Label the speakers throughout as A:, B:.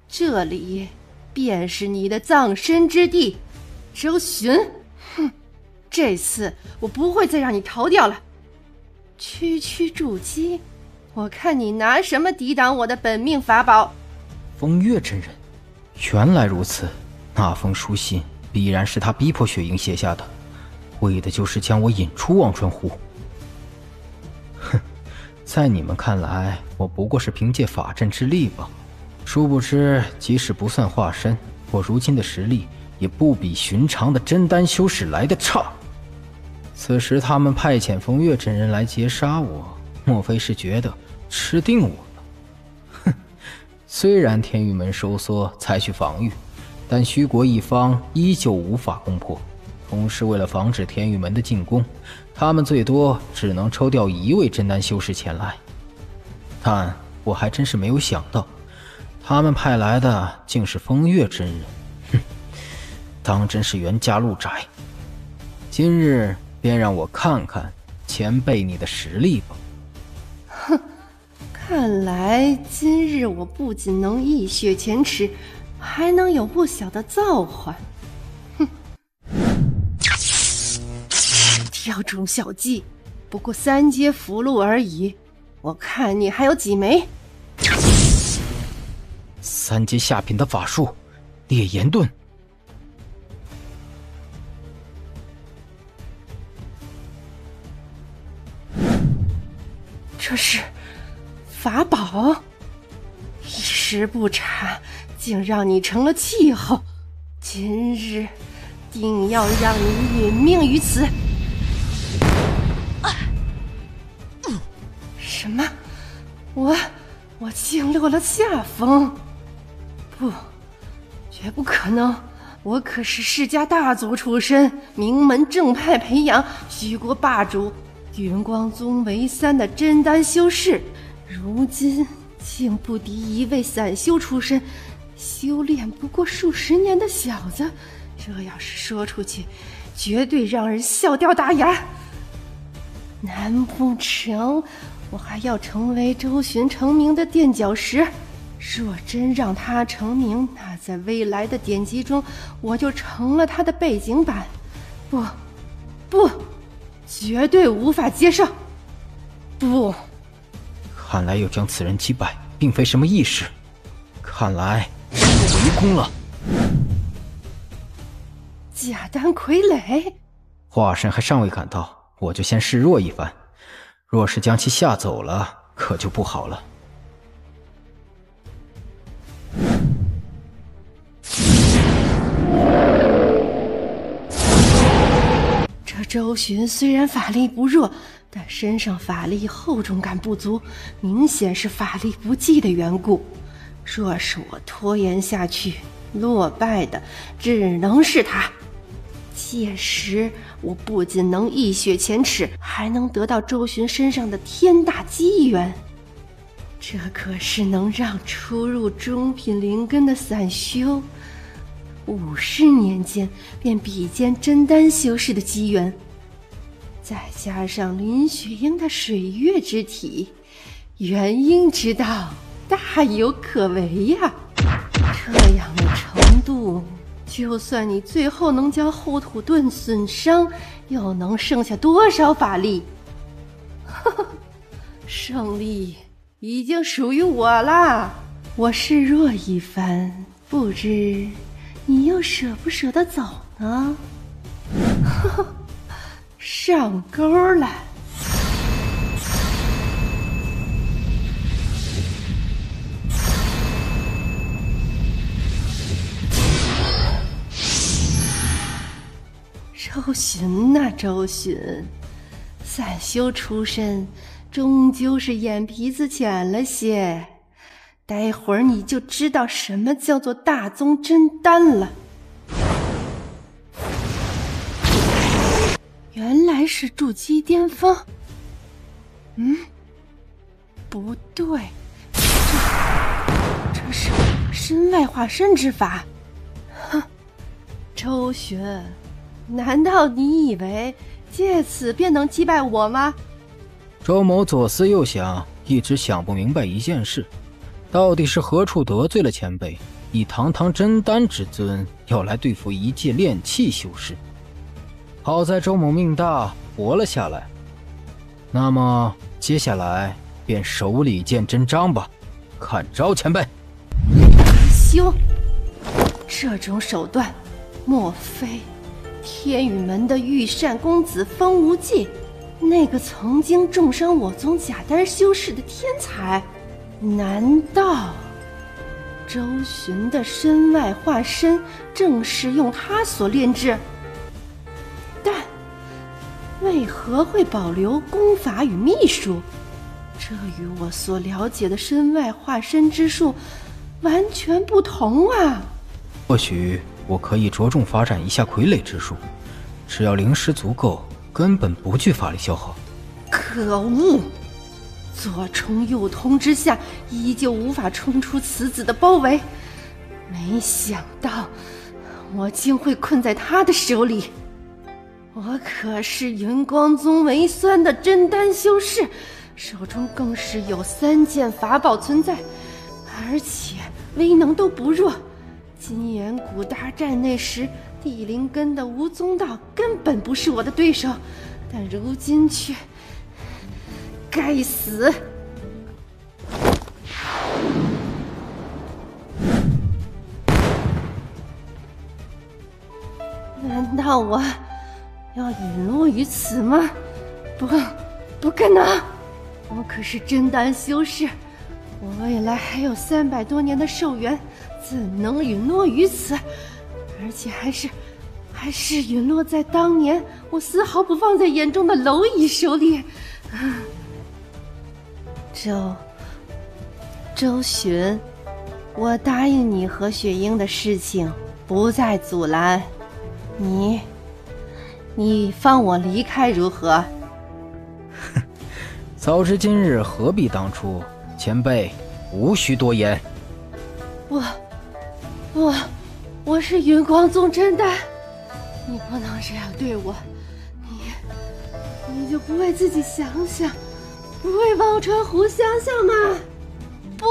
A: 这里便是你的葬身之地，周巡。这次我不会再让你逃掉了。区区筑基，我看你拿什么抵挡我的本命法宝？
B: 风月真人，原来如此，那封书信必然是他逼迫雪莹写下的，为的就是将我引出忘川湖。在你们看来，我不过是凭借法阵之力吧？殊不知，即使不算化身，我如今的实力也不比寻常的真丹修士来得差。此时他们派遣风月真人来劫杀我，莫非是觉得吃定我了？哼！虽然天域门收缩采取防御，但虚国一方依旧无法攻破。同时为了防止天域门的进攻，他们最多只能抽调1位真丹修士前来。但我还真是没有想到，他们派来的竟是风月真人。哼，当真是冤家路窄。今日便让我看看前辈你的实力吧。
A: 哼，看来今日我不仅能一雪前耻，还能有不小的造化。哼，雕虫小技，不过3阶符箓而已，我看你还有几枚
B: ？3阶下品的法术，烈炎盾。
A: 这是法宝，一时不察，竟让你成了气候。今日定要让你殒命于此！什么？我竟落了下风？不，绝不可能！我可是世家大族出身，名门正派培养，虚国霸主云光宗为3的真丹修士，如今竟不敌1位散修出身，修炼不过数十年的小子，这要是说出去，绝对让人笑掉大牙。难不成我还要成为周巡成名的垫脚石？若真让他成名，那在未来的典籍中，我就成了他的背景板。不，绝对无法接受！不，
B: 看来要将此人击败，并非什么易事。看来是我围攻了。
A: 假丹傀儡，
B: 化神还尚未赶到，我就先示弱一番。若是将其吓走了，可就不好了。
A: 这周巡虽然法力不弱，但身上法力厚重感不足，明显是法力不济的缘故。若是我拖延下去，落败的只能是他。届时我不仅能一雪前耻，还能得到周巡身上的天大机缘。这可是能让初入中品灵根的散修50年间便比肩真丹修士的机缘，再加上林雪英的水月之体，元婴之道大有可为呀！这样的程度，就算你最后能将后土遁损伤，又能剩下多少法力？呵呵，胜利已经属于我啦！我示弱一番，不知你又舍不舍得走呢？呵呵，上钩了！周巡呐，周巡，散修出身，终究是眼皮子浅了些。待会儿你就知道什么叫做大宗真丹了。原来是筑基巅峰。不对，这是身外化身之法。哼，周巡，难道你以为借此便能击败我吗？
B: 周某左思右想，一直想不明白一件事。到底是何处得罪了前辈，以堂堂真丹之尊要来对付一介炼气修士？好在周某命大，活了下来。那么接下来便手里见真章吧，看招前辈！
A: 修，这种手段，莫非天宇门的御膳公子风无忌，那个曾经重伤我宗假丹修士的天才？难道周巡的身外化身正是用他所炼制？但为何会保留功法与秘术？这与我所了解的身外化身之术完全不同啊！
B: 或许我可以着重发展一下傀儡之术，只要灵石足够，根本不惧法力消耗。
A: 可恶！左冲右通之下，依旧无法冲出此子的包围。没想到我竟会困在他的手里。我可是云光宗为酸的真丹修士，手中更是有3件法宝存在，而且威能都不弱。金岩谷大战那时，地灵根的吴宗道根本不是我的对手，但如今却……该死！难道我要陨落于此吗？不可能！我可是真丹修士，我未来还有300多年的寿元，怎能陨落于此？而且还是陨落在当年我丝毫不放在眼中的蝼蚁手里。周巡，我答应你和雪鹰的事情不再阻拦，你放我离开如何？
B: 早知今日何必当初，前辈无需多言。我是云光宗真丹，你不能这样对我，你就不为自己想想，不为忘川湖想想吗？不。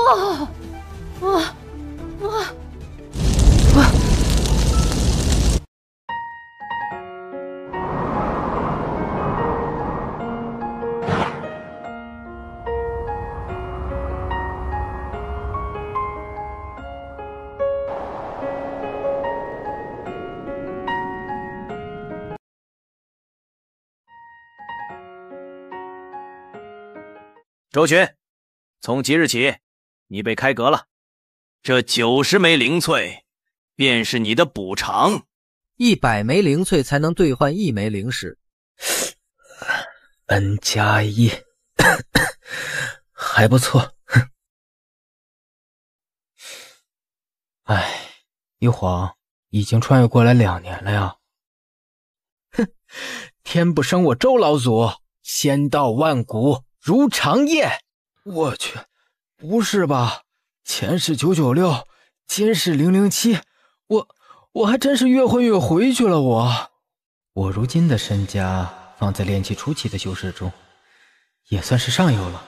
C: 周巡，从即日起，你被开革了。这90枚灵翠，便是你的补偿。
D: 100枚灵翠才能兑换1枚灵石。
B: N+1，还不错。哎，一晃已经穿越过来2年了呀。哼，天不生我周老祖，仙道万古如长夜。我去，不是吧？前世996，今世007，我还真是越混越回去了。我如今的身家放在炼气初期的修士中，也算是上游了。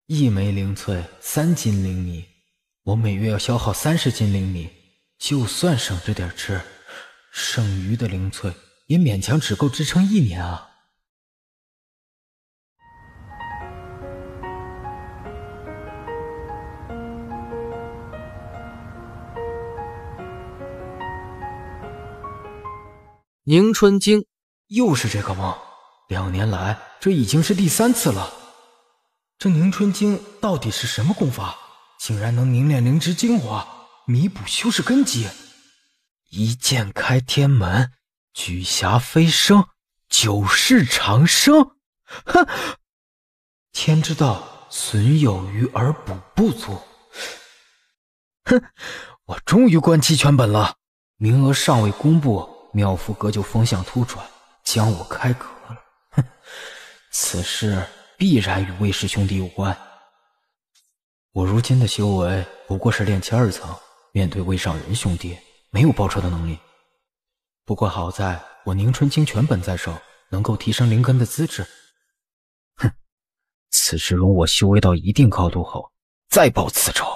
B: 1枚灵翠3斤灵米，我每月要消耗30斤灵米，就算省着点吃，剩余的灵翠也勉强只够支撑1年啊。
D: 宁春经，
B: 又是这个梦，2年来这已经是第3次了。这宁春经到底是什么功法，竟然能凝练灵芝精华，弥补修士根基？一剑开天门，举霞飞升，9世长生。哼，天之道，损有余而补不足。哼，我终于观其全本了，名额尚未公布，妙福阁就风向突转，将我开革了。哼，此事必然与魏氏兄弟有关。我如今的修为不过是炼气2层，面对魏上人兄弟，没有报仇的能力。不过好在我宁春经全本在手，能够提升灵根的资质。哼，此事容我修为到一定高度后，再报此仇。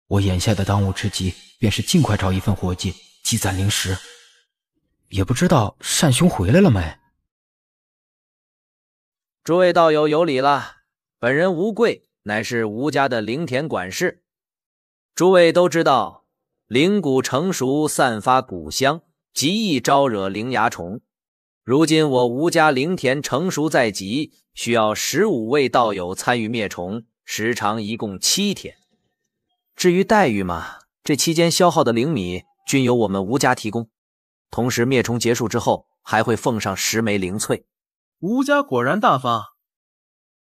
B: 我眼下的当务之急便是尽快找一份活计，积攒灵石。也不知道单兄回来了没？
C: 诸位道友有礼了，本人吴贵，乃是吴家的灵田管事。诸位都知道，灵骨成熟散发骨香，极易招惹灵蚜虫。如今我吴家灵田成熟在即，需要15位道友参与灭虫，时长一共7天。至于待遇嘛，这期间消耗的灵米均由我们吴家提供，同时灭虫结束之后还会奉上10枚灵翠。
E: 吴家果然大方，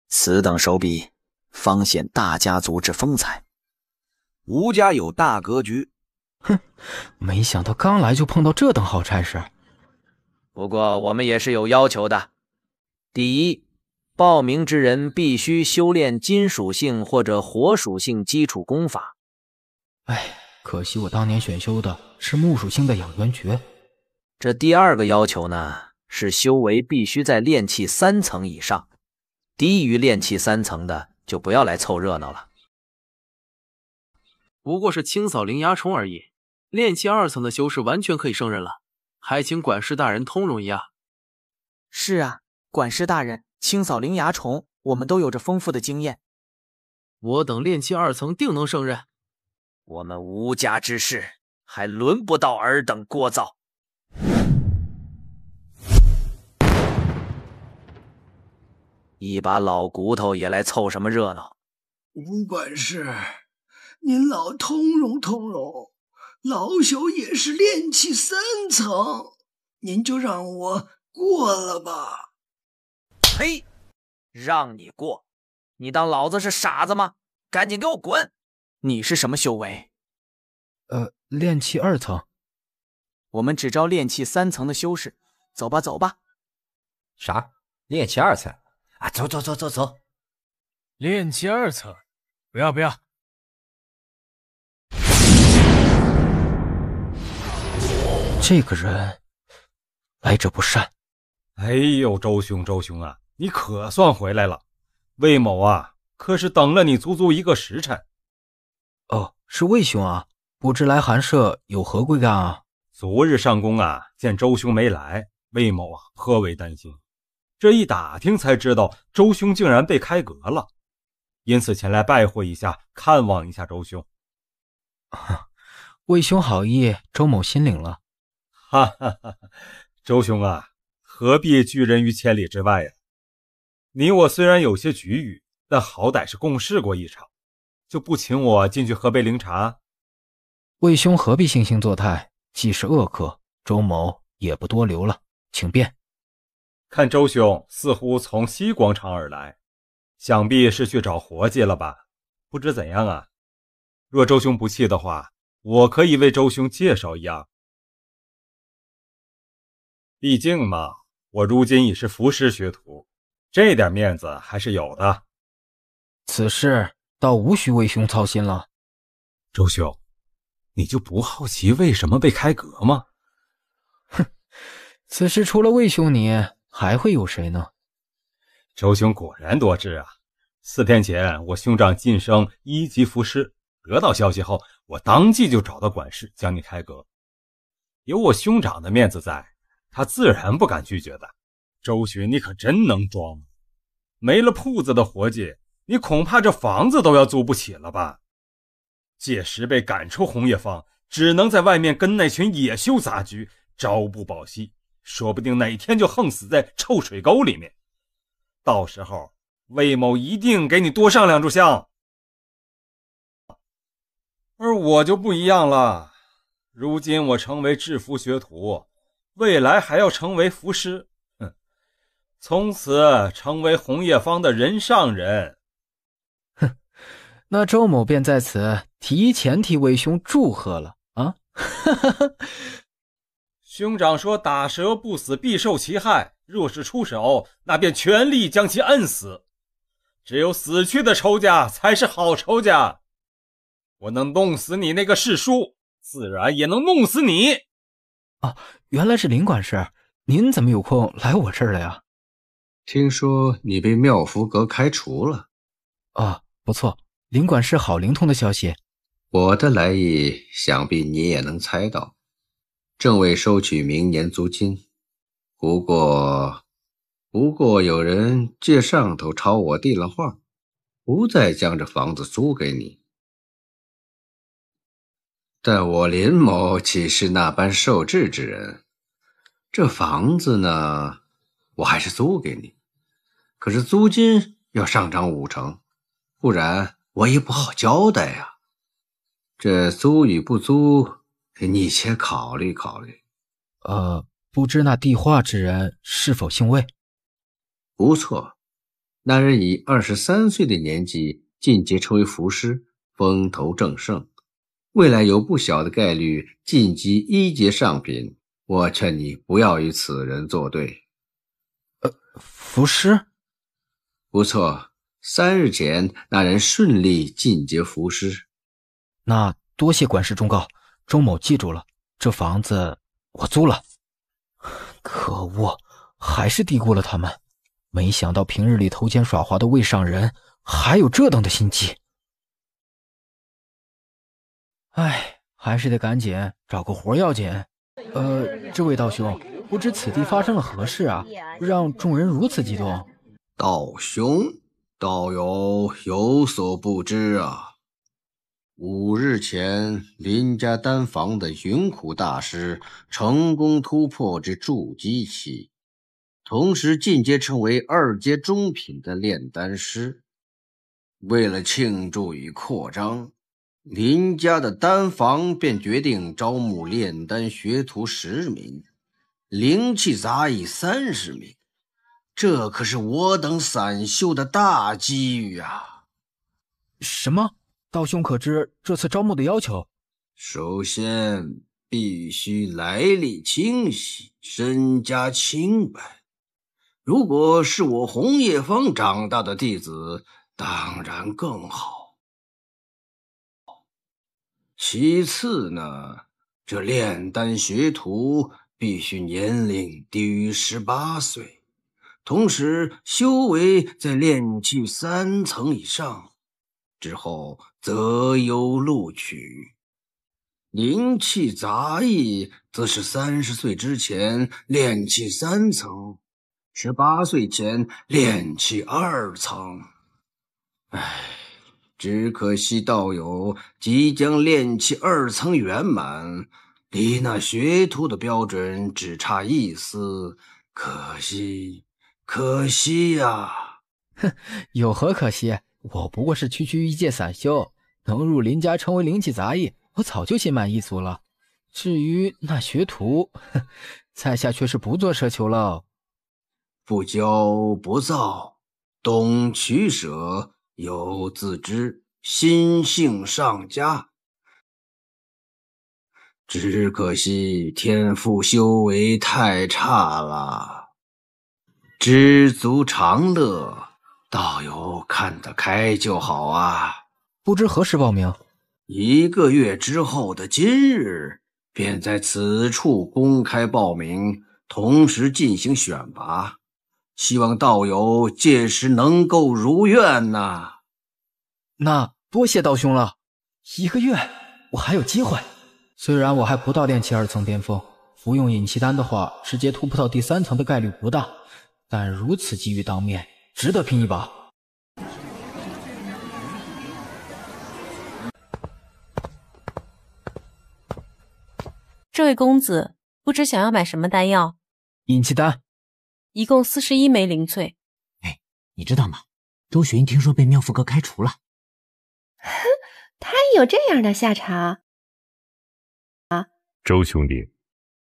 C: 此等手笔，方显大家族之风采。
F: 吴家有大格局。
B: 哼，没想到刚来就碰到这等好差事。
C: 不过我们也是有要求的。第一，报名之人必须修炼金属性或者火属性基础功法。
B: 可惜我当年选修的是木属性的养元诀。
C: 这第二个要求呢，是修为必须在炼气3层以上，低于炼气3层的就不要来凑热闹了。
E: 不过是清扫灵蚜虫而已，炼气2层的修士完全可以胜任了，还请管事大人通融一下。
G: 是啊，管事大人，清扫灵蚜虫我们都有着丰富的经验。
E: 我等炼气2层定能胜任。
C: 我们吴家之事还轮不到尔等聒噪。一把老骨头也来凑什么热闹？
H: 吴管事，您老通融通融，老朽也是炼气3层，您就让我过了吧。
C: 呸！让你过？你当老子是傻子吗？赶紧给我滚！
G: 你是什么修为？
B: 炼气2层。
G: 我们只招炼气3层的修士，走吧走吧。
I: 啥？炼气2层？啊，走。
J: 炼气2层，不要。
B: 这个人来者不善。
K: 哎呦，周兄啊，你可算回来了。魏某啊，可是等了你足足1个时辰。
B: 哦，是魏兄啊，不知来寒舍有何贵干啊？
K: 昨日上宫啊，见周兄没来，魏某啊颇为担心。这一打听才知道周兄竟然被开阁了，因此前来拜会一下，看望一下周兄。
B: 魏兄好意，周某心领了。
K: 哈哈哈，周兄啊，何必拒人于千里之外呀？你我虽然有些局域，但好歹是共事过一场，就不请我进去喝杯灵茶？
B: 魏兄何必惺惺作态，既是恶客，周某也不多留了，请便。
K: 看周兄似乎从西广场而来，想必是去找活计了吧？不知怎样啊？若周兄不弃的话，我可以为周兄介绍一样。毕竟嘛，我如今已是符师学徒，这点面子还是有的。
B: 此事倒无需魏兄操心了。
K: 周兄，你就不好奇为什么被开阁吗？
B: 哼，此事除了魏兄你，还会有谁呢？
K: 周兄果然多智啊！4天前我兄长晋升1级符师，得到消息后，我当即就找到管事将你开阁。有我兄长的面子在，他自然不敢拒绝的。周巡，你可真能装！没了铺子的活计，你恐怕这房子都要租不起了吧？届时被赶出红叶坊，只能在外面跟那群野修杂居，朝不保夕，说不定哪天就横死在臭水沟里面。到时候魏某一定给你多上2炷香。而我就不一样了，如今我成为制服学徒，未来还要成为符师，从此成为红叶坊的人上人。
B: 哼，那周某便在此提前替魏兄祝贺了啊！
K: 兄长说打蛇不死必受其害，若是出手，那便全力将其摁死。只有死去的仇家才是好仇家。我能弄死你那个世叔，自然也能弄死你。
B: 啊，原来是林管事，您怎么有空来我这儿了呀？
L: 听说你被妙福阁开除了。
B: 啊，不错，林管事好灵通的消息。
L: 我的来意想必你也能猜到，正为收取明年租金。不过有人借上头朝我递了话，不再将这房子租给你。但我林某岂是那般受制之人？这房子呢，我还是租给你，可是租金要上涨50%，不然我也不好交代呀。这租与不租，你且考虑考虑。
B: 不知那递话之人是否姓魏？
L: 不错，那人以23岁的年纪进阶成为符师，风头正盛，未来有不小的概率晋级1阶上品。我劝你不要与此人作对。
B: 符师？
L: 不错，3日前那人顺利进阶符师。
B: 那多谢管事忠告，周某记住了。这房子我租了。可恶，还是低估了他们。没想到平日里偷奸耍滑的魏上人还有这等的心机。哎，还是得赶紧找个活要紧。这位道兄，不知此地发生了何事啊，让众人如此激动？
L: 道兄，道友有所不知啊。5日前，林家丹房的云苦大师成功突破至筑基期，同时进阶成为2阶中品的炼丹师。为了庆祝与扩张，林家的丹房便决定招募炼丹学徒10名，灵气杂役30名。这可是我等散修的大机遇啊！
B: 什么？道兄可知这次招募的要求？
L: 首先必须来历清晰，身家清白。如果是我红叶坊长大的弟子，当然更好。其次呢，这炼丹学徒必须年龄低于18岁，同时修为在炼气3层以上，之后择优录取。灵气杂役则是30岁之前炼气3层，18岁前炼气2层。只可惜道友即将炼气2层圆满，离那学徒的标准只差1丝，可惜呀！
B: 哼，有何可惜？我不过是区1阶散修，能入林家成为灵气杂役，我早就心满意足了。至于那学徒，在下却是不做奢求了。
L: 不骄不躁，懂取舍，有自知，心性上佳。只可惜天赋修为太差了，知足常乐，道友看得开就好啊。
B: 不知何时报名
L: ？1个月之后的今日，便在此处公开报名，同时进行选拔。希望道友届时能够如愿呐。
B: 那多谢道兄了。1个月，我还有机会。虽然我还不到炼气2层巅峰，服用引气丹的话，直接突破到第3层的概率不大，但如此机遇当面，值得拼一把。
M: 这位公子，不知想要买什么丹药？
B: 引气丹，
M: 一共41枚灵粹。
N: 哎，你知道吗？周雪英听说被妙福阁开除了。
A: 他有这样的下场？
O: 周兄弟，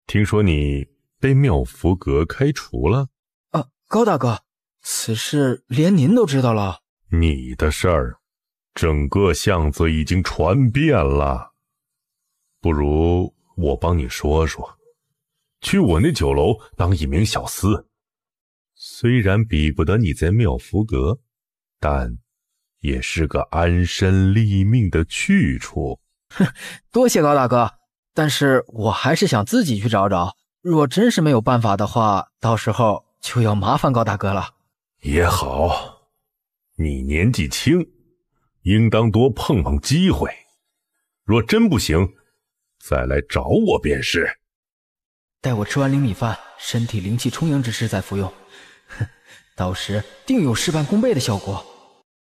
O: 听说你被妙福阁开除了？
B: 高大哥，此事连您都知道了。
O: 你的事儿，整个巷子已经传遍了。不如我帮你说说，去我那酒楼当一名小厮，虽然比不得你在妙福阁，但也是个安身立命的去处。
B: 哼，多谢高大哥，但是我还是想自己去找找。若真是没有办法的话，到时候就要麻烦高大哥了。
O: 也好，你年纪轻，应当多碰碰机会。若真不行，再来找我便是。
B: 待我吃完灵米饭，身体灵气充盈之时再服用，哼，到时定有事半功倍的效果。